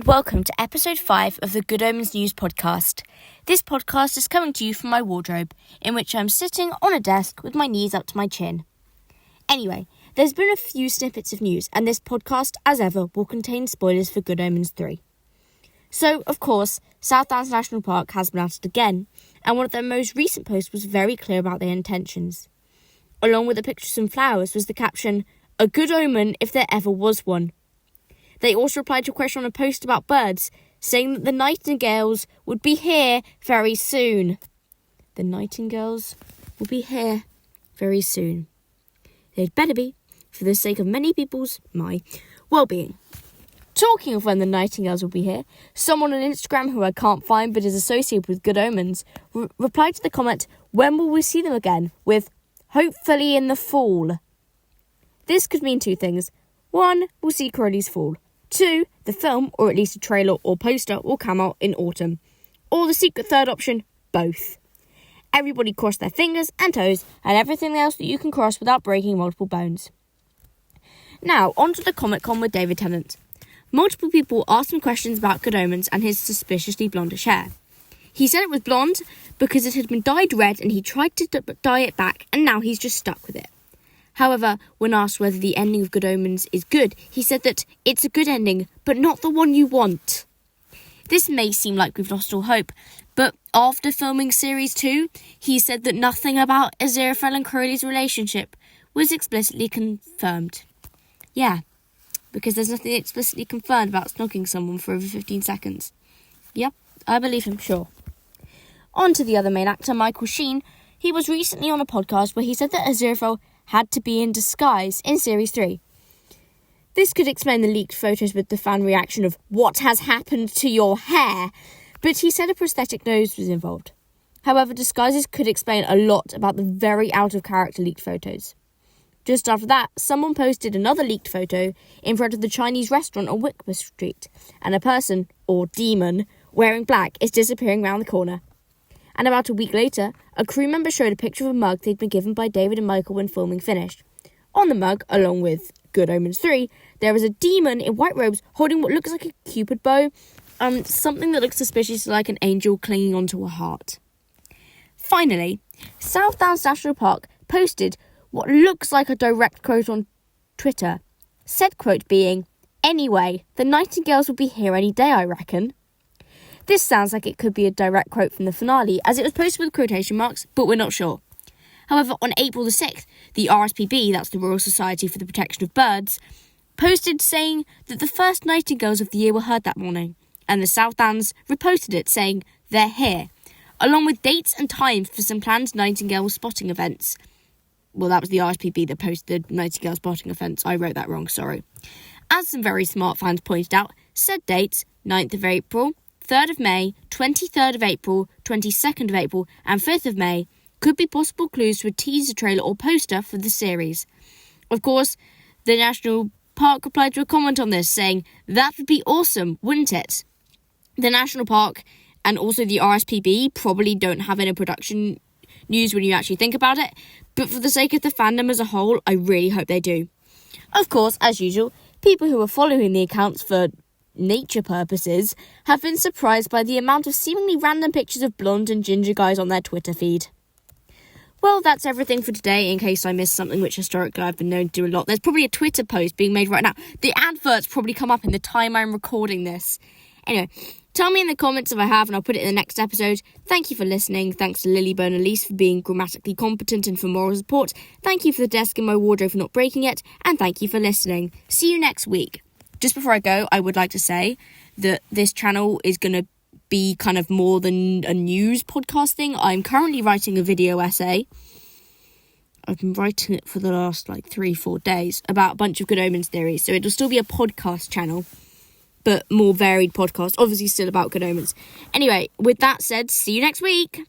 and welcome to episode 5 of the Good Omens News Podcast. This podcast is coming to you from my wardrobe, in which I'm sitting on a desk with my knees up to my chin. Anyway, there's been a few snippets of news, and this podcast, as ever, will contain spoilers for Good Omens 3. So, of course, South Downs National Park has been at it again, and one of their most recent posts was very clear about their intentions. Along with a picture of some flowers was the caption, "A good omen if there ever was one." They also replied to a question on a post about birds, saying that the nightingales would be here very soon. The nightingales will be here very soon. They'd better be, for the sake of many people's, my, well-being. Talking of when the nightingales will be here, someone on Instagram who I can't find but is associated with Good Omens replied to the comment, "When will we see them again?" with, "Hopefully in the fall." This could mean two things. One, we'll see Crowley's Fall. 2, the film, or at least a trailer or poster, will come out in autumn. Or the secret third option, both. Everybody cross their fingers and toes and everything else that you can cross without breaking multiple bones. Now, on to the Comic-Con with David Tennant. Multiple people asked him questions about Good Omens and his suspiciously blondish hair. He said it was blonde because it had been dyed red and he tried to dye it back and now he's just stuck with it. However, when asked whether the ending of Good Omens is good, he said that it's a good ending, but not the one you want. This may seem like we've lost all hope, but after filming Series 2, he said that nothing about Aziraphale and Crowley's relationship was explicitly confirmed. Yeah, because there's nothing explicitly confirmed about snogging someone for over 15 seconds. Yep, I believe him, sure. On to the other main actor, Michael Sheen. He was recently on a podcast where he said that Aziraphale had to be in disguise in Series 3. This could explain the leaked photos with the fan reaction of, "What has happened to your hair?" But he said a prosthetic nose was involved. However, disguises could explain a lot about the very out-of-character leaked photos. Just after that, someone posted another leaked photo in front of the Chinese restaurant on Whitby Street, and a person, or demon, wearing black is disappearing round the corner. And about a week later, a crew member showed a picture of a mug they'd been given by David and Michael when filming finished. On the mug, along with Good Omens 3, there is a demon in white robes holding what looks like a cupid bow, something that looks suspiciously like an angel clinging onto a heart. Finally, South Downs National Park posted what looks like a direct quote on Twitter. Said quote being, "Anyway, the nightingales will be here any day, I reckon." This sounds like it could be a direct quote from the finale, as it was posted with quotation marks, but we're not sure. However, on April the 6th, the RSPB, that's the Royal Society for the Protection of Birds, posted saying that the first nightingales of the year were heard that morning, and the South Downs reposted it saying they're here, along with dates and times for some planned nightingale spotting events. Well, that was the RSPB that posted the nightingale spotting events. I wrote that wrong, sorry. As some very smart fans pointed out, said dates, 9th of April, 3rd of May, 23rd of April, 22nd of April and 5th of May could be possible clues to a teaser trailer or poster for the series. Of course, the National Park replied to a comment on this saying, "That would be awesome, wouldn't it?" The National Park and also the RSPB probably don't have any production news when you actually think about it, but for the sake of the fandom as a whole, I really hope they do. Of course, as usual, people who are following the accounts for nature purposes have been surprised by the amount of seemingly random pictures of blonde and ginger guys on their Twitter feed. Well, that's everything for today, in case I missed something, which historically I've been known to do a lot. There's probably a Twitter post being made right now. The adverts probably come up in the time I'm recording this. Anyway, tell me in the comments if I have, and I'll put it in the next episode. Thank you for listening. Thanks to Lilybone Elise for being grammatically competent and for moral support. Thank you for the desk in my wardrobe for not breaking it. And thank you for listening. See you next week. Just before I go, I would like to say that this channel is going to be kind of more than a news podcast thing. I'm currently writing a video essay. I've been writing it for the last 3-4 days about a bunch of Good Omens theories. So it'll still be a podcast channel, but more varied podcast. Obviously still about Good Omens. Anyway, with that said, see you next week.